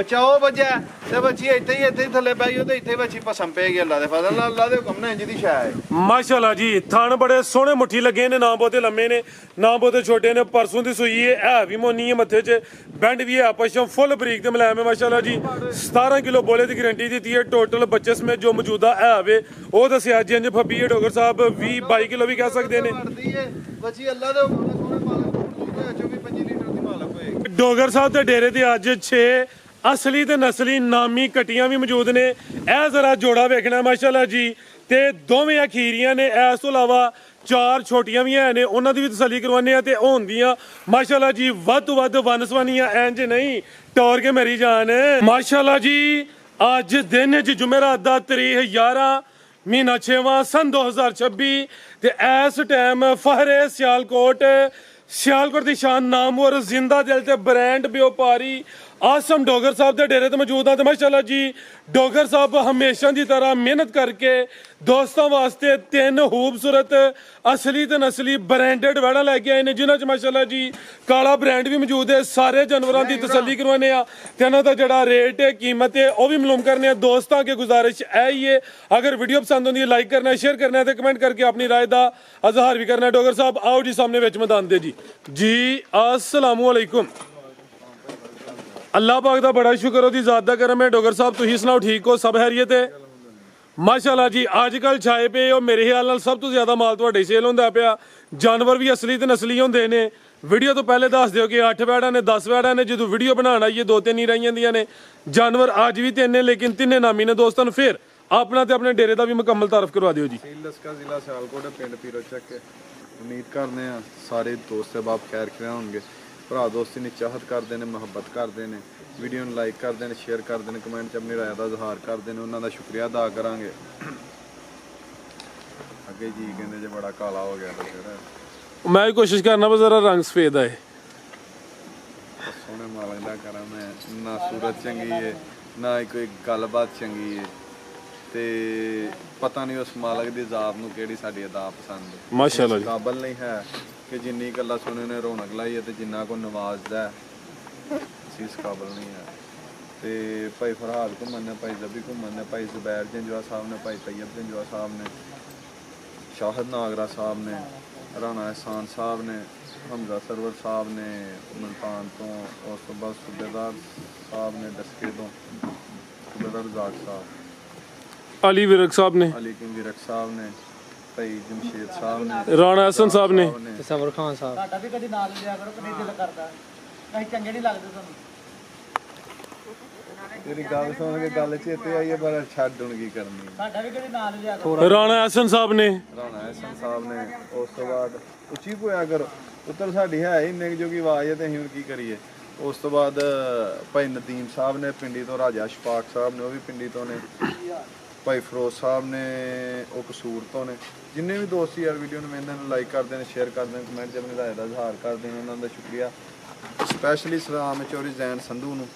बच्चा वो बजा ते बच्ची इत्थे ही थल्ले पै गई ते इत्थे बच्ची पसम पे गई अल्लाह दे फजल नाल अल्लाह दे हुक्म ने इंज दी शै है माशाल्लाह जी थन बड़े सोहने मुट्ठी लगे ने ना बहुते लम्मे ने ना बहुते छोटे ने परसों दी सूई है भी मोनी है मत्थे च बैंड भी है पशम फुल बरीक ते मुलायम है माशाल्लाह जी 17 किलो बोले की गारंटी दी है टोटल बच्चे समेत जो मौजूदा है वे वो दसिया जी इंज फब्बी है डोगर साहब 20-22 किलो भी कह सकते हैं बच्ची अल्लाह दे हुक्म ने सोहने मालक 24-25 लीटर दी मालक होएगी डोगर साहब के डेरे ते अज 6 असली ते नस्ली नामी कटियां भी मौजूद ने ए जरा जोड़ा वेखना माशाल्लाह जी ते दोवें अखीरियां ने इस तो इलावा 4 छोटियां भी हैं ने उन्हां दी भी तसल्ली करवाने आ ते होंदियां माशाल्लाह जी वध तो वध वनसवानियां इंज नहीं टोर के मेरी जान माशाल्लाह जी अज दिन च जुमेरात दा तारीख 11 महीना 6वां सन 2026 ते इस टाइम फहरे सियालकोट दी शान नामवर जिंदा दिल ते ब्रांड व्यापारी आसम डोगर साहब के डेरे तो मौजूद हैं माशाल्लाह जी डोगर साहब हमेशा की तरह मेहनत करके दोस्तों वास्ते 3 खूबसूरत असली ते नस्ली ब्रांडेड वैड़ा लैके आए ने जिन्होंने माशाल्लाह जी काला ब्रांड भी मौजूद है सारे जानवरों की तसल्ली करवाने इन्हों का जोड़ा रेट है कीमत है वह भी मालूम करने दोस्तों के गुजारिश है ही है अगर वीडियो पसंद होती है लाइक करना शेयर करना है कमेंट करके अपनी राय का इजहार भी करना है डोगर साहब आओ जी सामने विच मैदान दे जी अस्सलाम वालेकुम अल्लाह पाक दा बड़ा शुक्र ओदी ज़ात दा करम है डोगर साहब तुसीं सुनाओ ठीक हो सब खैरियत है माशाल्लाह जी अजकल छाए पे और मेरे ख्याल नाल सब तो ज़्यादा माल तुहाडे सेल होंदा पिया जानवर भी असली ते नस्ली होंदे ने वीडियो तो पहले दस दिओ कि 8 वैड़ा ने 10 वैड़ा ने जो वीडियो बनाना आइए 2-3 ही रही जांदियां ने जानवर अज भी 3 ने लेकिन 3 नामी ने दोस्तों फिर अपना ते अपने डेरे का भी मुकम्मल तारफ करवा दिओ जी लस्का जिला सियालकोट पिंड पीरो चक उम्मीद करने सारे दोस्त बाप खैर खैर होंगे भरा दोस्ती ने चाहत करते हैं मुहब्बत करते हैं वीडियो में लाइक करते हैं शेयर करते हैं कमेंट अपनी राय का इजहार करते हैं उन्होंने शुक्रिया अदा करा अगे जी कहते जो बड़ा काला हो गया फिर मैं भी कोशिश करना बस जरा रंग सफेद आए सोने मालक का करा मैं ना सूरत चंगी है ना ही कोई गलबात चंगी है ते पता नहीं उस मालक की जात नूं किहड़ी साडी अदा पसंद है माशाल्लाह जी काबल नहीं है कि जिन्नी गल्लां सुने ने रौनक लाई है ते जिन्ना को नवाजदा है इस काबल नहीं है ते भाई फरहाद घुमन ने भाई जबी घुमन ने भाई जुबैर जंजवा साहब ने भाई तैयब जंजवा साहब ने शाहद नागरा साहब ने राणा एहसान साहब ने हमजा सरवर साहब ने मुल्तान तो उस तो बाद सूबेदार साहब ने दसके तो सूबेदार रज़ाक साहब अली विरक साहब ने अली किंग विरक साहब ने भाई जमशेद साहब ने राणा हसन साहब ने सबर खान साहब ਤੁਹਾਡਾ ਵੀ ਕਦੀ ਨਾਲ ਲਿਆ ਕਰੋ ਕਦੀ ਦਿਲ ਕਰਦਾ ਅਸੀਂ ਚੰਗੇ ਨਹੀਂ ਲੱਗਦੇ ਤੁਹਾਨੂੰ तेरी गल सुन के गल चेते आई है पर छड्ड हुण की करनी ਸਾਡਾ ਵੀ ਕਦੀ ਨਾਲ ਲਿਆ ਕਰੋ राणा हसन साहब ने राणा एहसन साहब ने उस तो बाद उच्ची पोया करो उत्तर साडी है इन्ने जो की आवाज है ते असीं हुण की करिए उस तो बाद भाई नदीम साहब ने पिंडी तो राजा शफाक साहब ने वो भी पिंडी तो ने भाई फरोज साहब ने वो कसूर तो ने जिन्ने भी दोस्त यार वीडियो में इन्होंने लाइक करते हैं शेयर करते हैं कमेंट च अपनी राय का इजहार करते हैं उन्होंने शुक्रिया स्पैशली सलाम चौरी जैन संधू नूं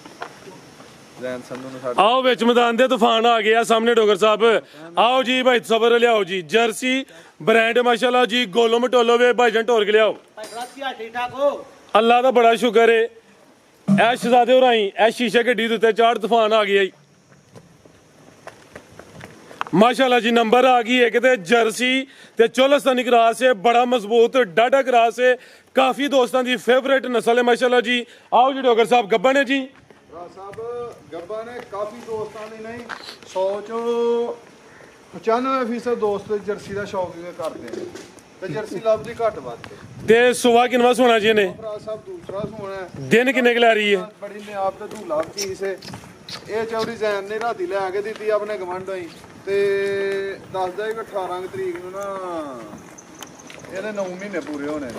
आओ विच मैदान दे तूफान आ गया सामने डोगर साहब आओ जी भाई सबर लियाओ जी जर्सी ब्रांड माशाल्लाह जी गोलो मटोलो वे भाईजान टोर के लियाओ ठीक ठाक हो अल्लाह का बड़ा शुक्र है ऐ शहजादे होर आई ऐ शीशे गड्डी दे उत्ते चाड़ तूफान आ गया माशाल्लाह जी नंबर आ गई एक ते जर्सी ते चोलस्तानी क्रास है बड़ा मजबूत डाटा क्रास है काफी दोस्तों की फेवरेट नस्ल है माशाल्लाह जी आओ जी डोगर साहब गब्बा ने जी साहब गब्बा ने काफ़ी दोस्तों ने नहीं 100 चो 95% दोस्त जर्सी का शौक करते हैं ते जर्सी लभदी घट वध ते सुबह किनवा सोना जी ने भरा साहब दूसरा सोना है दिन किन्ने की लै रही है बड़ी नियाब ते धूला चीज है ये चौरी जैन ने राती लैके दी अपने गवंड ही ते दसदा 18 तरीक नूं ना ਇਹਨੇ 9 महीने पूरे होने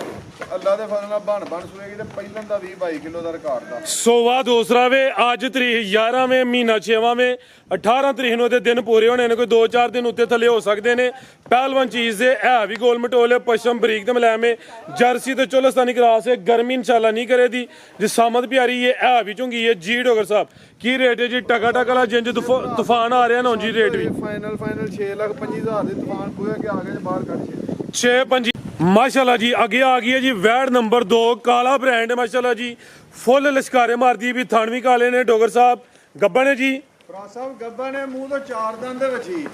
अल्लाह दे फजल नाल बन सुएगी ते पहिलन दा 20-22 किलो दा रिकॉर्ड दा सोवा दूसरा वे आज तरीक 11वें महीना 6वां 18 तरीक नूं ते दिन पूरे होने ने कोई 2-4 दिन उत्ते थले हो सकते ने पहलवान चीज है भी गोल मटोल है पशम बरीक ते मुलायम है जर्सी ते चोलस्तानी क्रास है गर्मी इंशाल्लाह नहीं करे दी जिसामत प्यारी है भी चुंगी है जी डोगर साहब की रेट है जी टका टका जिंज तूफान आ रहा ना जी रेट भी फाइनल 6,25,000 दे तूफान पूरे के आगे बाहर कट 6-5 माशाल्लाह जी आगे आ गई है जी वैड नंबर 2 काला ब्रांड है माशाल्लाह जी फुल लश्कारे मारती भी थानवी काले ने डोगर साहब ਗੱਬਣ ਹੈ ਜੀ ਭਰਾ ਸਾਹਿਬ ਗੱਬਾ ਨੇ ਮੂੰਹ ਤੋਂ 4 ਦੰਦ ਦੇ ਵੱਛੀ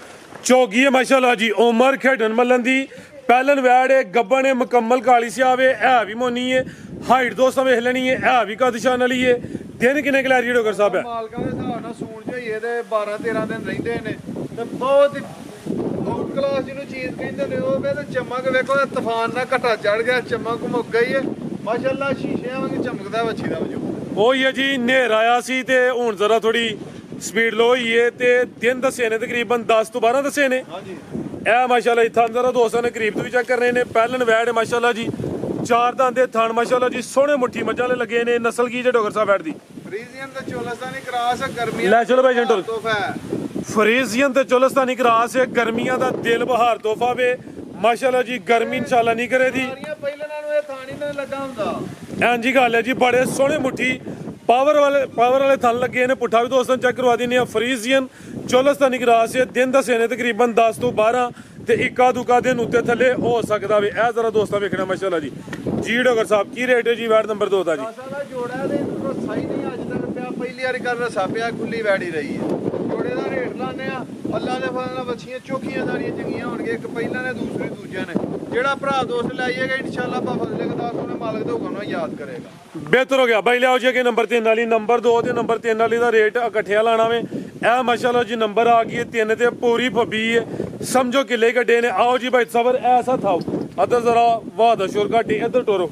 ਚੌਗੀ ਹੈ ਮਾਸ਼ਾਅੱਲਾ ਜੀ। ਉਮਰ ਖੇਡਣ ਮੱਲਣ ਦੀ ਪਹਿਲਨ ਵੈੜ ਹੈ, ਗੱਬਣ ਹੈ, ਮੁਕੰਮਲ ਕਾਲੀ ਸਿਆਵੇ, ਹੈ ਵੀ ਮੋਨੀ ਹੈ। ਹਾਈਟ ਦੋਸਤਾਂ ਵੇਖ ਲੈਣੀ ਹੈ ਵੀ ਕਦਸ਼ਾਨ ਵਾਲੀ ਹੈ। ਦਿਨ ਕਿੰਨੇ ਕਲੈਰੀ ਡੋਗਰ ਸਾਹਿਬ ਹੈ? ਮਾਲਕਾਂ ਦੇ ਹਿਸਾਬ ਨਾਲ ਸੂਣ ਝਈਏ ਦੇ 12-13 ਦਿਨ ਰਹਿੰਦੇ ਨੇ ਤੇ ਬਹੁਤ ਆਊਟ ਕਲਾਸ ਜਿਹਨੂੰ ਚੀਜ਼ ਕਹਿੰਦੇ ਨੇ ਉਹ ਵੇ ਤੇ ਚਮਕ ਵੇਖੋ ਤੂਫਾਨ ਨਾਲ ਘਟਾ ਚੜ ਗਿਆ, ਚਮਕ ਮੁੱਕ ਗਈ ਹੈ ਮਾਸ਼ਾਅੱਲਾ। ਸ਼ੀਸ਼ਿਆਂ ਵਾਂਗ ਚਮਕਦਾ ਵੱਛੀ ਦਾ ਵਜੂਦ। ਉਹੀ ਹੈ ਜੀ, ਹਨੇਰ ਆਇਆ ਸੀ ਤੇ ਹੁਣ ਜ਼ਰਾ ਥੋੜੀ ਸਪੀਡ ਲੋ ਹੋਈ ਹੈ ਤੇ ਦਿਨ ਦੱਸੇ ਨੇ ਤਕਰੀਬਨ 10 ਤੋਂ 12 ਦੱਸੇ ਨੇ। ਹਾਂਜੀ ਇਹ ਮਾਸ਼ਾਅੱਲਾ ਥਣ ਜ਼ਰਾ ਦੋਸਤਾਂ ਨੇ ਕਰੀਬ ਤੋਂ ਵੀ ਚੈੱਕ ਕਰਨੇ ਨੇ। ਪਹਿਲਨ ਵੈੜ ਹੈ ਮਾਸ਼ਾਅੱਲਾ ਜੀ, 4 ਦੰਦ ਦੇ ਥਣ ਮਾਸ਼ਾਅੱਲਾ ਜੀ, ਸੋਹਣੇ ਮੁੱਠੀ ਮੱਝਾਂ ਵਾਲੇ ਲੱਗੇ ਨੇ। ਨਸਲ ਕੀ ਜੇ ਡੋਗਰ ਸਾਹਿਬ ਵੈੜ ਦੀ? ਫਰੀਜ਼ੀਅਨ ਤੇ ਚੋਲਸਤਾਨੀ ਕਰਾਸ ਗਰਮੀਆਂ ਲੈ ਚਲੋ ਭਾਈ ਜੰਟਲ। ਤੋਹਫਾ ਹੈ। ਫਰੀਜ਼ੀਅਨ ਤੇ ਚੋਲਸਤਾਨੀ ਕਰਾਸ ਹੈ, ਗਰਮੀਆਂ ਦਾ ਦਿਲ ਬਹਾਰ ਤੋਹਫਾ ਵੇ ਮਾਸ਼ਾਅੱਲਾ ਜੀ। ਗਰਮੀ ਇਨਸ਼ਾਅੱਲਾ ਨਹੀਂ ਕਰੇ ਦੀ। ਸਾਰੀਆਂ ਪਹਿਲਾਂ ਨਾਲੋਂ ਇਹ ਥਾਣੀ ਨਾਲ ਲੱਗਾ ਹੁੰਦਾ। ਐਂ ਜੀ ਗੱਲ ਹੈ ਜੀ, ਬੜੇ ਸੋਹਣੇ ਮੁੱਠੀ ਪਾਵਰ ਵਾਲੇ ਥਣ ਲੱਗੇ ਨੇ। ਪੁੱਠਾ ਵੀ ਦੋਸਤਾਂ ਚੈੱਕ ਕਰਵਾ ਦਿੰਦੇ ਆ। ਫਰੀਜ਼ੀਅਨ ਚੋਲਸਤਾਨੀ ਕਰਾਸ ਹੈ, ਦਿਨ ਦੱਸੇ ਨੇ ਤਕਰੀਬਨ 10 ਤੋਂ 12 ਤੇ ਇੱਕਾ ਦੁਕਾ ਦਿਨ ਉੱਤੇ ਥੱਲੇ ਹੋ ਸਕਦਾ ਵੇ। ਇਹ ਜ਼ਰਾ ਦੋਸਤਾਂ ਵੇਖਣਾ ਮਾਸ਼ਾਅੱਲਾ ਜੀ। ਜੀ ਡੋਗਰ ਸਾਹਿਬ ਕੀ ਰੇਟ ਹੈ ਜੀ ਵੈੜ ਨੰਬਰ 2 ਦਾ ਜੀ? ਸਾਲਾ ਜੋੜਾ ਦੇ ਰਸਾ ਹੀ ਨਹੀਂ ਅੱਜ ਤੱਕ ਪਿਆ, ਪਹਿਲੀ ਵਾਰੀ ਕਰ ਰਸਾ ਪਿਆ, ਖੁੱਲੀ ਵੈੜੀ ਰਹੀ ਹੈ। ਜੋੜੇ ਦਾ ਰੇਟ ਲਾਣੇ ਆ ਅੱਲਾ ਦੇ ਫਜ਼ਲ ਨਾਲ ਵੱਛੀਆਂ ਚੋਖੀਆਂ ਦਾਰੀਆਂ ਚੰਗੀਆਂ ਹੋਣਗੀਆਂ, ਇੱਕ ਪਹਿਲਾਂ ਨੇ ਦੂਸਰੀ ਦੂਜਿਆਂ ਨੇ। ਜਿਹੜਾ ਭਰਾ ਦੋਸਤ ਲਾਈਏਗਾ ਇਨਸ਼ਾਅੱਲਾ ਆਪਾਂ ਫਜ਼ਲੇ ਖੁਦਾ ਸੋਹਣੇ ਮਾਲਕ ਦੇ ਹੁਕਮ ਨਾਲ ਯਾਦ ਕਰੇਗਾ। ਬਿਹਤਰ ਹੋ ਗਿਆ ਬਾਈ। ਲਿਆਓ ਜੀ ਕਿ ਨੰਬਰ 3 ਵਾਲੀ, ਨੰਬਰ 2 ਤੇ ਨੰਬਰ 3 ਵਾਲੀ ਦਾ ਰੇਟ ਇਕੱਠਿਆ ਲਾਣਾ ਵੇ। ਇਹ ਮਾਸ਼ਾਅੱਲਾ ਜੀ ਨੰਬਰ ਆ ਗਈ ਹੈ 3 ਤੇ ਪੂਰੀ ਫੱਬੀ ਹੈ, ਸਮਝੋ ਕਿੱਲੇ ਗੱਡੇ ਨੇ। ਆਓ ਜੀ ਭਾਈ ਸਬਰ ਐਸਾ ਥਾਓ ਅਦਰ ਜ਼ਰਾ ਵਾਹ ਦਾ ਸ਼ੋਰ ਘਾਟੀ ਇੱਧਰ ਟੋਰੋ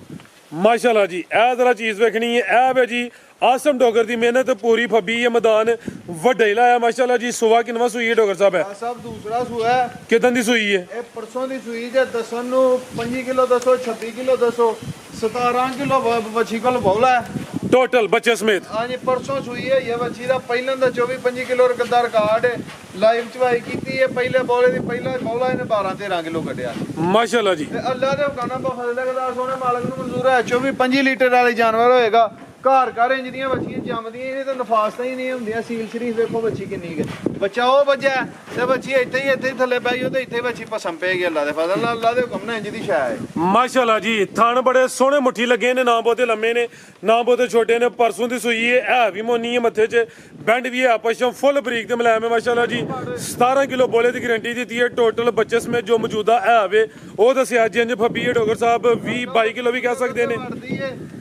ਮਾਸ਼ਾਅੱਲਾ ਜੀ। ਇਹ ਜ਼ਰਾ ਚੀਜ਼ ਵੇਖਣੀ ਹੈ। ਇਹ ਵੇ ਜੀ ਆਸਮ ਡੋਗਰ ਦੀ ਮਿਹਨਤ ਪੂਰੀ ਫੱਬੀ ਹੈ, ਮੈਦਾਨ ਵੱਡਾ ਹੀ ਲਾਇਆ ਮਾਸ਼ਾਅੱਲਾ ਜੀ। ਸੁਆ ਕਿੰਨਵਾ ਸੂਈ ਹੈ ਡੋਗਰ ਸਾਹਿਬ? ਹੈ ਸਭ ਦੂਸਰਾ ਸੂਆ ਹੈ। ਕਿਦਾਂ ਦੀ ਸੂਈ ਹੈ? ਇਹ ਪਰਸੋਂ ਦੀ ਸੂਈ ਜੇ ਦੱਸਣ ਨੂੰ 25 ਕਿਲੋ ਦੱਸੋ, 26 ਕਿਲੋ ਦੱਸੋ, 17 ਕਿਲੋ ਵੱਛੀ ਕੋਲ ਬੌਲਾ ਹੈ ਟੋਟਲ ਬੱਚੇ ਸਮੇਤ। ਹਾਂਜੀ ਪਰਸੋਂ ਸੂਈ ਹੈ ਇਹ ਵੱਛੀ ਦਾ ਪਹਿਲਾਂ ਦਾ 24-25 ਕਿਲੋ ਦਾ ਰਿਕਾਰਡ ਹੈ। ਲਾਈਵ ਚਵਾਈ ਕੀਤੀ ਹੈ ਪਹਿਲੇ ਬੌਲੇ ਦੀ, ਪਹਿਲਾ ਬੌਲਾ ਇਹਨੇ 12-13 ਕਿਲੋ ਕੱਢਿਆ ਮਾਸ਼ਾਅੱਲਾ ਜੀ। ਤੇ ਅੱਲਾ ਦੇ ਹੁਕਮ ਨਾਲ ਫਜ਼ਲ ਖੁਦਾ ਸੋਹਣੇ ਮਾਲਕ ਨੂੰ ਮਨਜ਼ੂਰ ਹੈ। 24-25 ਲੀਟਰ ਵਾਲੀ ਜਾਨਵਰ ਹੋਏਗਾ। ਘਰ ਇੰਜ ਦੀਆਂ ਵੱਛੀਆਂ ਜੰਮਦੀਆਂ, ਇਹਨੇ ਤਾਂ ਨਫਾਸਤਾਂ ਹੀ ਨਹੀਂ ਹੁੰਦੀਆਂ। ਸੀਲ ਸ਼ਰੀਫ ਵੇਖੋ ਵੱਛੀ ਕਿੰਨੀ ਹੈ। ਬੱਚਾ ਉਹ ਵੱਜਿਆ ਤੇ ਵੱਛੀ ਇੱਥੇ ਹੀ ਥੱਲੇ ਪੈ ਗਈ, ਤੇ ਇੱਥੇ ਵੱਛੀ ਪਸਮ ਪਏਗੀ ਅੱਲਾ ਦੇ ਫਜ਼ਲ ਨਾਲ। ਅੱਲਾ ਦੇ ਹੁਕਮ ਨਾਲ ਇੰਜ ਦੀ ਸ਼ੈ ਹੈ ਮਾਸ਼ਾਅੱਲਾ ਜੀ। ਥਣ ਬੜੇ ਸੋਹਣੇ ਮੁੱਠੀ ਲੱਗੇ ਨੇ, ਨਾ ਬਹੁਤੇ ਲੰਮੇ ਨੇ ਨਾ ਬਹੁਤੇ ਛੋਟੇ ਨੇ। ਪਰਸੋਂ ਦੀ ਸੂਈ ਹੈ ਵੀ ਮੋਨੀ ਹੈ, ਮੱਥੇ 'ਚ ਬੈਂਡ ਵੀ ਹੈ, ਪਛਮ ਫੁੱਲ ਬਰੀਕ ਤੇ ਮੁਲਾਇਮ ਹੈ ਮਾਸ਼ਾਅੱਲਾ ਜੀ। 17 ਕਿਲੋ ਬੋਲੇ ਦੀ ਗਾਰੰਟੀ ਦਿੱਤੀ ਹੈ। ਟੋਟਲ ਬੱਚੇ ਸਮੇਤ ਜੋ ਮੌਜੂਦਾ ਹੈ ਵੇ ਉਹ ਦੱਸਿਆ ਜਿੰਜ ਫੱਬੀ ਹੈ ਡੋਗਰ ਸਾਹਿਬ 20-22 ਕਿਲੋ ਵੀ ਕਹਿ ਸਕਦੇ ਨੇ।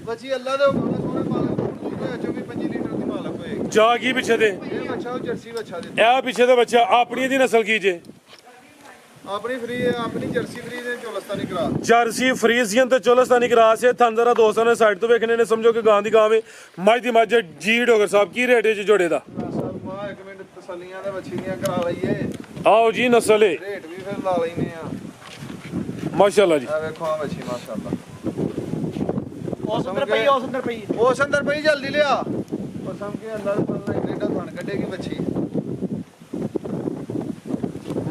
ਬੱਚੀ ਅੱਲਾ ਦੇ ਹੁਕਮ ਨਾਲ ਸੋਹਣੇ ਮਾਲਕ ਨੂੰ ਮਨਜ਼ੂਰ ਹੈ। 24-25 ਲੀਟਰ ਦੀ ਮਾਲਕ ਹੋਏਗੀ। ਜਾ ਕੀ ਪਿੱਛੇ ਦੇ ਇਹ ਬੱਚਾ ਉਹ ਜਰਸੀ ਬੱਚਾ ਦੇ ਇਹ ਪਿੱਛੇ ਦਾ ਬੱਚਾ ਆਪਣੀ ਦੀ ਨਸਲ ਕੀ ਜੇ? ਆਪਣੀ ਜਰਸੀ ਫਰੀ ਦੇ ਚੋਲਸਤਾਨੀ ਕਰਾ ਜਰਸੀ ਫਰੀਜ਼ੀਅਨ ਤੇ ਚੋਲਸਤਾਨੀ ਕਰਾਸ ਹੈ। ਥਣ ਜ਼ਰਾ ਦੋਸਤਾਂ ਨੇ ਸਾਈਡ ਤੋਂ ਵੇਖਣੇ ਨੇ, ਸਮਝੋ ਕਿ ਗਾਂ ਦੀ ਗਾਂ ਵੇ, ਮੱਝ ਦੀ ਮੱਝ। ਜੀ ਡੋਗਰ ਸਾਹਿਬ ਕੀ ਰੇਟ ਹੈ ਜੀ ਜੋੜੇ ਦਾ? ਮਾਂ ਇੱਕ ਮਿੰਟ ਤਸੱਲੀਆਂ ਦੇ ਵੱਛੀ ਦੀਆਂ ਕਰਾ ਲਈਏ, ਆਓ ਜੀ ਨਸਲ ਹੈ ਰੇਟ ਵੀ ਫਿਰ ਲਾ ਲੈਨੇ ਆ। ਮਾਸ਼ਾਅੱਲਾ ਜੀ। ਆ ਵੇਖੋ ਆ ਵੱਛੀ ਮਾਸ਼ਾਅੱਲਾ। ਉਸ ਅੰਦਰ ਪਈ ਉਸ ਅੰਦਰ ਪਈ ਜਲਦੀ ਲਿਆ। ਪਸਮ ਕੇ ਅੱਲਾ ਦੇ ਫਜ਼ਲ ਨਾਲ ਇੰਨਾ ਥਣ ਕੱਢੇਗੀ ਵੱਛੀ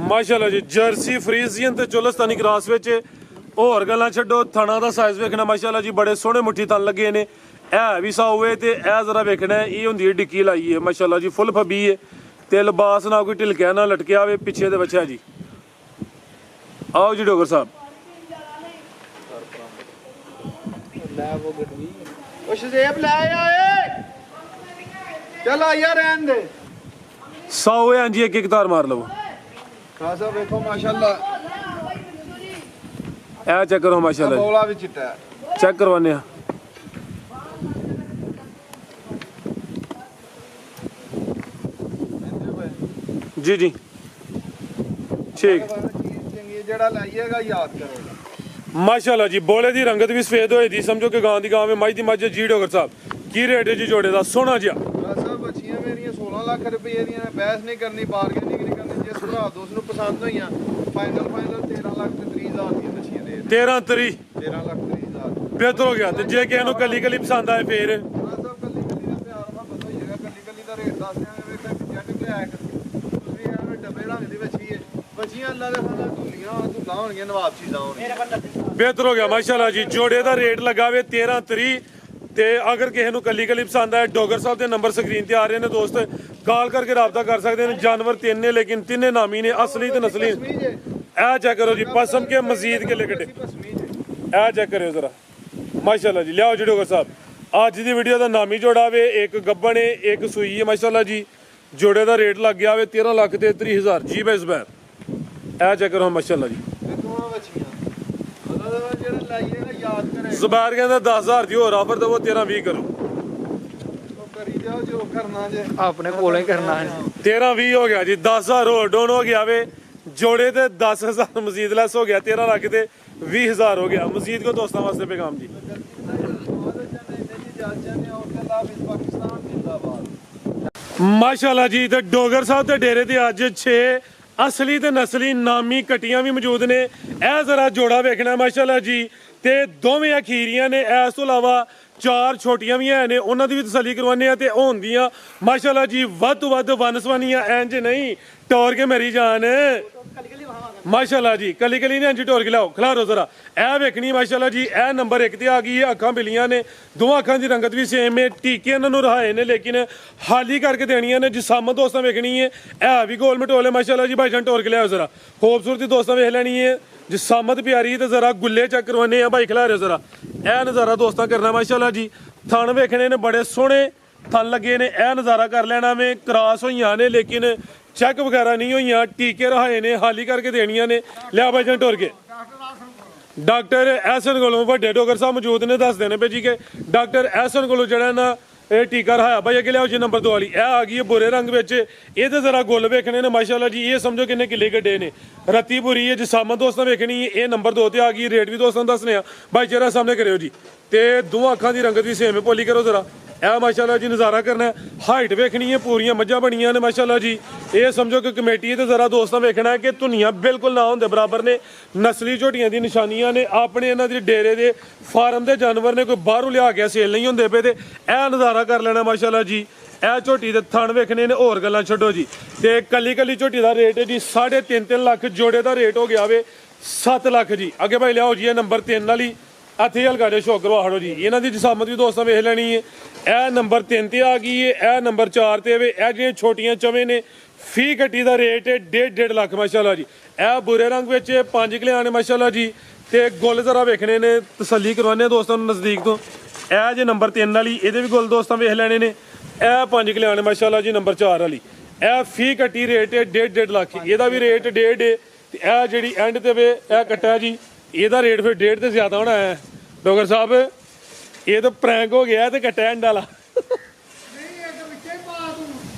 ਮਾਸ਼ਾਅੱਲਾ ਜੀ। ਜਰਸੀ ਫਰੀਜ਼ੀਅਨ ਤੇ ਚੋਲਸਤਾਨੀ ਕਰਾਸ ਵਿੱਚ ਹੋਰ ਗੱਲਾਂ ਛੱਡੋ, ਥਣਾ ਦਾ ਸਾਈਜ਼ ਵੇਖਣਾ ਮਾਸ਼ਾਅੱਲਾ ਜੀ। ਬੜੇ ਸੋਹਣੇ ਮੁੱਠੀ ਥਣ ਲੱਗੇ ਨੇ। ਇਹ ਵੀ ਸਾਊਏ ਤੇ ਇਹ ਜ਼ਰਾ ਵੇਖਣਾ, ਇਹ ਹੁੰਦੀ ਹੈ ਡਿੱਕੀ ਲਾਈ ਹੈ ਮਾਸ਼ਾਅੱਲਾ ਜੀ। ਫੁੱਲ ਫੱਬੀ ਹੈ ਤੇ ਲਿਬਾਸ ਨਾ ਕੋਈ ਢਿਲਕਿਆ ਨਾ ਲਟਕਿਆ ਹੋਵੇ। ਪਿੱਛੇ ਦੇ ਬੱਚਾ ਜੀ। ਆਓ ਜੀ ਡੋਗਰ ਸਾਹਿਬ। ਉਹ ਸ਼ਜ਼ੇਬ ਲੈ ਆਏ ਚੱਲ ਆ ਯਾਰ ਰਹਿਣ ਦੇ। ਸਾਊਏ ਹਾਂਜੀ ਇੱਕ ਤਾਰ ਮਾਰ ਲਵੋ। ਖਾਸਾ ਵੇਖੋ ਮਾਸ਼ਾਅੱਲਾ। ਇਹ ਚੈੱਕ ਕਰੋ ਮਾਸ਼ਾਅੱਲਾ ਜੀ। ਬੌਲਾ ਵੀ ਚਿੱਟਾ ਹੈ। ਚੈੱਕ ਕਰਵਾਨੇ ਆ। ਜੀ ਜੀ ਠੀਕ। ਚੰਗੀ ਜਿਹੜਾ ਲਾਈਏਗਾ ਯਾਦ ਕਰੇਗਾ ਮਾਸ਼ਾਅੱਲਾ ਜੀ। ਬੋਲੇ ਦੀ ਰੰਗਤ ਵੀ ਸਫੇਦ ਹੋਈ ਦੀ, ਸਮਝੋ ਕਿ ਗਾਂ ਦੀ ਗਾਂ ਵੇ, ਮੱਝ ਦੀ ਮੱਝ। ਜੀ ਡੋਗਰ ਸਾਹਿਬ ਕੀ ਰੇਟ ਹੈ ਜੀ ਜੋੜੇ ਦਾ? ਸੋਹਣਾ ਜਿਹਾ ਸਭ ਬੱਚੀਆਂ ਮੇਰੀਆਂ 16 ਲੱਖ ਰੁਪਏ ਦੀਆਂ ਨੇ। ਬਹਿਸ ਨਹੀਂ ਕਰਨੀ, ਬਾਰਗੇਨਿੰਗ ਨਹੀਂ ਕਰਨੀ। ਜਿਸ ਭਰਾ ਦੋਸਤ ਨੂੰ ਪਸੰਦ ਹੋਈਆਂ ਫਾਈਨਲ 13 ਲੱਖ ਤੇ 30 ਹਜ਼ਾਰ ਦੀਆਂ ਬੱਚੀਆਂ ਦੇ 13 ਤਰੀ 13 ਲੱਖ 30 ਹਜ਼ਾਰ। ਬਿਹਤਰ ਹੋ ਗਿਆ। ਤੇ ਜੇ ਕਿਸੇ ਨੂੰ ਕੱਲੀ ਕੱਲੀ ਪਸੰਦ ਆਏ ਫੇਰ ਸਭ ਕੱਲੀ ਕੱਲੀ ਦਾ ਪਿਆਰ ਮੁਹੱਬਤ ਹੋਈਏਗਾ। ਕੱਲੀ ਕੱਲੀ ਦਾ ਰੇਟ ਦੱਸ ਦਿਆਂਗੇ। ਵੇਖਾਂ ਜੱਟ ਲਿਆ ਤੁਸੀਂ ਐਵੇਂ ਡੱਬੇ ਰੰਗ ਦੀ ਬੱਚੀ ਹੈ। ਬੱਚੀਆਂ ਅੱਲਾ ਦੇ ਫਜ਼ਲ ਧੁੱਲਾਂ ਹੋਣਗੀਆਂ, ਨਵਾਬ ਚੀਜ਼ਾਂ ਹੋਣਗੀਆਂ। ਬਿਹਤਰ ਹੋ ਗਿਆ ਮਾਸ਼ਾਅੱਲਾ ਜੀ। ਜੋੜੇ ਦਾ ਰੇਟ ਲੱਗਾ ਵੇ 13 ਤਰੀ। ਤੇ ਅਗਰ ਕਿਸੇ ਨੂੰ ਕੱਲੀ ਕੱਲੀ ਪਸੰਦ ਆਏ, ਡੋਗਰ ਸਾਹਿਬ ਦੇ ਨੰਬਰ ਸਕਰੀਨ ਤੇ ਆ ਰਹੇ ਨੇ ਦੋਸਤ, ਕਾਲ ਕਰਕੇ ਰਾਬਤਾ ਕਰ ਸਕਦੇ ਨੇ। ਜਾਨਵਰ 3 ਨੇ ਲੇਕਿਨ ਤਿੰਨੇ ਨਾਮੀ ਨੇ, ਅਸਲੀ ਤੇ ਨਸਲੀ। ਇਹ ਚੈੱਕ ਕਰੋ ਜੀ, ਪਸਮ ਕੇ ਮਜ਼ੀਦ ਕਿੱਲੇ ਕੱਢੇ। ਇਹ ਚੈੱਕ ਕਰਿਓ ਜ਼ਰਾ ਮਾਸ਼ਾਅੱਲਾ ਜੀ। ਲਿਆਓ ਜੀ ਡੋਗਰ ਸਾਹਿਬ। ਅੱਜ ਦੀ ਵੀਡੀਓ ਦਾ ਨਾਮੀ ਜੋੜਾ ਵੇ, ਇੱਕ ਗੱਬਣ ਏ ਇੱਕ ਸੂਈ ਹੈ ਮਾਸ਼ਾਅੱਲਾ ਜੀ। ਜੋੜੇ ਦਾ ਰੇਟ ਲੱਗ ਗਿਆ ਵੇ 13 ਲੱਖ ਤੇ 30,000 ਜੀ ਬੈ ਜ਼ਬੈਰ। ਇਹ ਚੈੱਕ ਕਰੋ ਮਾਸ਼ਾਅੱਲਾ ਜੀ। ਦੋਵਾਂ ਬੱਚੀਆਂ ਮਤਲਬ ਜਿਹੜਾ ਲਾਈਏ ਨਾ ਯਾਦ ਕਰੇ। ਜ਼ਬੈਰ ਕਹਿੰਦਾ 10,000 ਦੀ ਹੋਰ ਆਫਰ ਦਵੋ 13-20 ਕਰੋ। ਉਹ ਕਰੀ ਜਾਓ ਜੋ ਕਰਨਾ ਜੇ। ਆਪਣੇ ਕੋਲੋਂ ਹੀ ਕਰਨਾ ਹੈ। 13-20 ਹੋ ਗਿਆ ਜੀ, 10,000 ਹੋਰ ਡਾਊਨ ਹੋ ਗਿਆ ਵੇ। ਜੋੜੇ ਤੇ 10,000 ਮਜ਼ੀਦ ਲੈਸ ਹੋ ਗਿਆ, 13 ਲੱਖ ਤੇ 20,000 ਹੋ ਗਿਆ। ਮਜ਼ੀਦ ਕੋ ਦੋਸਤਾਂ ਵਾਸਤੇ ਪੈਗਾਮ ਜੀ। ਮਾਸ਼ਾਅੱਲਾ ਜੀ। ਤੇ ਡੋਗਰ ਸਾਹਿਬ ਦੇ ਡੇਰੇ ਤੇ ਅੱਜ 6 ਅਸਲੀ ਤੇ ਨਸਲੀ ਨਾਮੀ ਕਟੀਆਂ ਵੀ ਮੌਜੂਦ ਨੇ। ਇਹ ਜ਼ਰਾ ਜੋੜਾ ਵੇਖਣਾ ਮਾਸ਼ਾਅੱਲਾ ਜੀ। ਤੇ ਦੋਵੇਂ ਅਖੀਰੀਆਂ ਨੇ, ਇਸ ਤੋਂ ਇਲਾਵਾ 4 ਛੋਟੀਆਂ ਵੀ ਹੈ ਨੇ, ਉਹਨਾਂ ਦੀ ਵੀ ਤਸੱਲੀ ਕਰਵਾਉਂਦੇ ਆ। ਤੇ ਹੁੰਦੀਆਂ ਮਾਸ਼ਾਅੱਲਾ ਜੀ ਵੱਧ ਤੋਂ ਵੱਧ ਵਨਸਵਨੀਆਂ, ਇੰਜ ਨਹੀਂ ਟੋਰ ਕੇ ਮੇਰੀ ਜਾਨ ਮਾਸ਼ਾਅੱਲਾ ਜੀ। ਕਲੀ ਕਲੀ ਨੇ ਇੰਜ ਟੋਰ ਕੇ ਲਾਓ, ਖਿਲਾਰੋ ਜ਼ਰਾ। ਇਹ ਵੇਖਣੀ ਮਾਸ਼ਾਅੱਲਾ ਜੀ। ਇਹ ਨੰਬਰ 1 ਤੇ ਆ ਗਈ ਹੈ। ਅੱਖਾਂ ਬਿਲੀਆਂ ਨੇ, ਦੋਵਾਂ ਅੱਖਾਂ ਦੀ ਰੰਗਤ ਵੀ ਸੇਮ ਹੈ। ਟੀਕੇ ਇਹਨਾਂ ਨੂੰ ਰਹਾਏ ਨੇ ਲੇਕਿਨ ਹਾਲੀ ਕਰਕੇ ਦੇਣੀਆਂ ਨੇ। ਜਿਸਾਮਤ ਦੋਸਤਾਂ ਵੇਖਣੀ ਹੈ। ਇਹ ਵੀ ਗੋਲ ਮਟੋਲੇ ਮਾਸ਼ਾਅੱਲਾ ਜੀ। ਭਾਈ ਜਾਨ ਟੋਰ ਕੇ ਲਿਆਓ ਜ਼ਰਾ। ਖੂਬਸੂਰਤੀ ਦੋਸਤਾਂ ਵੇਖ ਲੈਣੀ ਹੈ। ਜਿਸਾਮਤ ਪਿਆਰੀ ਤੇ ਜ਼ਰਾ ਗੁੱਲੇ ਚੱਕ ਕਰਵਾਨੇ ਆ ਭਾਈ, ਖਿਲਾਰਿਓ ਜ਼ਰਾ। ਇਹ ਨਜ਼ਾਰਾ ਦੋਸਤਾਂ ਕਰਨਾ ਮਾਸ਼ਾਅੱਲਾ ਜੀ। ਥਣ ਵੇਖਣੇ ਨੇ, ਬੜੇ ਸੋਹਣੇ ਥਣ ਲੱਗੇ ਨੇ। ਇਹ ਨਜ਼ਾਰਾ ਕਰ ਲੈਣਾ ਵੇ। ਕ੍ਰਾਸ ਹੋਈਆਂ ਨੇ ਲੇਕਿਨ ਚੈੱਕ ਵਗੈਰਾ ਨਹੀਂ ਹੋਈਆਂ। ਟੀਕੇ ਰਹਾਏ ਨੇ, ਹਾਲੀ ਕਰਕੇ ਦੇਣੀਆਂ ਨੇ। ਲਿਆ ਭਾਈ ਜਾਨ ਟੋਰ ਕੇ। ਡਾਕਟਰ ਐਸਨ ਕੋਲੋਂ ਵੱਡੇ ਡੋਗਰ ਸਾਹਿਬ ਮੌਜੂਦ ਨੇ, ਦੱਸਦੇ ਨੇ ਭੇਜੀ ਕਿ ਡਾਕਟਰ ਐਸਨ ਕੋਲੋਂ ਜਿਹੜਾ ਨਾ ਇਹ ਟੀਕਾ ਰਹਾਇਆ ਭਾਈ। ਅੱਗੇ ਲਿਆਓ ਜੀ ਨੰਬਰ 2 ਵਾਲੀ। ਇਹ ਆ ਗਈ ਹੈ ਬੁਰੇ ਰੰਗ ਵਿੱਚ। ਇਹਦੇ ਜ਼ਰਾ ਗੁੱਲ ਵੇਖਣੇ ਨੇ ਮਾਸ਼ਾਅੱਲਾ ਜੀ। ਇਹ ਸਮਝੋ ਕਿੰਨੇ ਕਿੱਲੇ ਗੱਡੇ ਨੇ। ਰੱਤੀ ਪੂਰੀ ਹੈ। ਜਿਸਾਮਤ ਦੋਸਤਾਂ ਵੇਖਣੀ ਹੈ। ਇਹ ਨੰਬਰ 2 ਤੇ ਆ ਗਈ। ਰੇਟ ਵੀ ਦੋਸਤਾਂ ਨੂੰ ਦੱਸਨੇ ਆ ਭਾਈ, ਚਿਹਰਾ ਸਾਹਮਣੇ ਕਰਿਓ ਜੀ। ਤੇ ਦੋਵਾਂ ਅੱਖਾਂ ਦੀ ਰੰਗਤ ਵੀ ਸੇਮ ਹੈ। ਪੋਲੀ ਕਰੋ ਜ਼ਰਾ। ਇਹ ਮਾਸ਼ਾਅੱਲਾ ਜੀ ਨਜ਼ਾਰਾ ਕਰਨਾ। ਹਾਈਟ ਵੇਖਣੀ ਹੈ, ਪੂਰੀਆਂ ਮੱਝਾਂ ਬਣੀਆਂ ਨੇ ਮਾਸ਼ਾਅੱਲਾ ਜੀ। ਇਹ ਸਮਝੋ ਕਿ ਕਮੇਟੀ ਤੇ ਜ਼ਰਾ ਦੋਸਤਾਂ ਵੇਖਣਾ ਹੈ ਕਿ ਧੁਨੀਆਂ ਬਿਲਕੁਲ ਨਾ ਹੁੰਦੇ ਬਰਾਬਰ ਨੇ। ਨਸਲੀ ਝੋਟੀਆਂ ਦੀ ਨਿਸ਼ਾਨੀਆਂ ਨੇ। ਆਪਣੇ ਇਹਨਾਂ ਦੇ ਡੇਰੇ ਦੇ ਫਾਰਮ ਦੇ ਜਾਨਵਰ ਨੇ, ਕੋਈ ਬਾਹਰੋਂ ਲਿਆ ਕੇ ਸੇਲ ਨਹੀਂ ਹੁੰਦੇ ਪਏ। ਤੇ ਇਹ ਨਜ਼ਾਰਾ ਕਰ ਲੈਣਾ ਮਾਸ਼ਾਅੱਲਾ ਜੀ। ਇਹ ਝੋਟੀ ਦੇ ਥਣ ਵੇਖਣੇ ਨੇ, ਹੋਰ ਗੱਲਾਂ ਛੱਡੋ ਜੀ। ਤੇ ਕੱਲੀ ਕੱਲੀ ਝੋਟੀ ਦਾ ਰੇਟ ਹੈ ਜੀ 3.5 ਲੱਖ। ਜੋੜੇ ਦਾ ਰੇਟ ਹੋ ਗਿਆ ਵੇ 7 ਲੱਖ ਜੀ। ਅੱਗੇ ਭਾਈ ਲਿਆਓ ਜੀ ਇਹ ਨੰਬਰ 3 ਵਾਲੀ। ਹੱਥੀ ਹਲਕਾ ਜਿਹਾ ਸ਼ੌਕ ਕਰਵਾ ਹੜੋ ਜੀ। ਇਹਨਾਂ ਦੀ ਜਿਸਾਮਤ ਵੀ ਦੋਸਤਾਂ ਵੇਖ ਲੈਣੀ ਹੈ। ਇਹ ਨੰਬਰ 3 ਤੇ ਆ ਗਈ ਹੈ। ਇਹ ਨੰਬਰ 4 ਤੇ ਵੇ। ਇਹ ਜਿਹੜੀਆਂ ਛੋਟੀਆਂ ਚਵੇਂ ਨੇ, ਫੀ ਗੱਟੀ ਦਾ ਰੇਟ ਹੈ 1.5 ਲੱਖ ਮਾਸ਼ਾਅੱਲਾ ਜੀ। ਇਹ ਬੁਰੇ ਰੰਗ ਵਿੱਚ 5 ਕਿਲਿਆਂ ਨੇ ਮਾਸ਼ਾਅੱਲਾ ਜੀ। ਤੇ ਗੁੱਲ ਜ਼ਰਾ ਵੇਖਣੇ ਨੇ, ਤਸੱਲੀ ਕਰਵਾਉਂਦੇ ਦੋਸਤਾਂ ਨੂੰ ਨਜ਼ਦੀਕ ਤੋਂ। ਇਹ ਜੇ ਨੰਬਰ 3 ਵਾਲੀ, ਇਹਦੇ ਵੀ ਗੁੱਲ ਦੋਸਤਾਂ ਵੇਖ ਲੈਣੇ ਨੇ। ਇਹ 5 ਕਿਲਿਆਂ ਨੇ ਮਾਸ਼ਾਅੱਲਾ ਜੀ। ਨੰਬਰ 4 ਵਾਲੀ ਇਹ ਫੀ ਗੱਟੀ ਰੇਟ ਹੈ 1.5 ਲੱਖ। ਇਹਦਾ ਵੀ ਰੇਟ 1.5 ਹੈ। ਤੇ ਇਹ ਜਿਹੜੀ ਐਂਡ ਤੇ ਵੇ ਇਹ ਕੱਟਾ ਜੀ, ਇਹਦਾ ਰੇਟ ਫਿਰ 1.5 ਤੇ ਜ਼ਿਆਦਾ ਹੋਣਾ ਹੈ ਡੋਗਰ ਸਾਹਿਬ। ਇਹ ਤਾਂ ਪ੍ਰੈਂਕ ਹੋ ਗਿਆ ਤੇ ਕੱਟਿਆ ਐਂਡ ਵਾਲਾ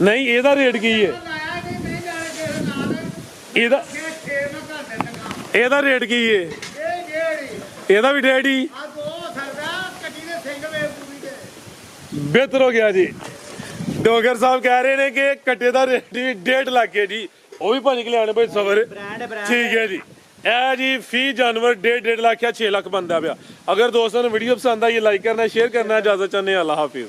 ਨਹੀਂ। ਇਹਦਾ ਰੇਟ ਕੀ ਹੈ? ਇਹਦਾ ਰੇਟ ਕੀ ਹੈ? ਇਹਦਾ ਵੀ 1.5 ਬਿਹਤਰ ਹੋ ਗਿਆ ਜੀ। ਡੋਗਰ ਸਾਹਿਬ ਕਹਿ ਰਹੇ ਨੇ ਕਿ ਕੱਟੇ ਦਾ ਰੇਟ ਵੀ 1.5 ਲੱਖ ਹੈ ਜੀ। ਉਹ ਵੀ 5 ਕਿਲਿਆਂ ਨੇ ਭਾਈ ਸਬਰ। ਠੀਕ ਹੈ ਜੀ। ਇਹ ਜੀ ਫੀ ਜਾਨਵਰ 1.5 ਲੱਖ ਜਾਂ 6 ਲੱਖ ਬਣਦਾ ਪਿਆ। ਅਗਰ ਦੋਸਤਾਂ ਨੂੰ ਵੀਡੀਓ ਪਸੰਦ ਆਈ ਲਾਈਕ ਕਰਨਾ, ਸ਼ੇਅਰ ਕਰਨਾ। ਇਜਾਜ਼ਤ ਚਾਹੁੰਦੇ ਹਾਂ। ਅੱਲਾਹ ਹਾਫਿਜ਼।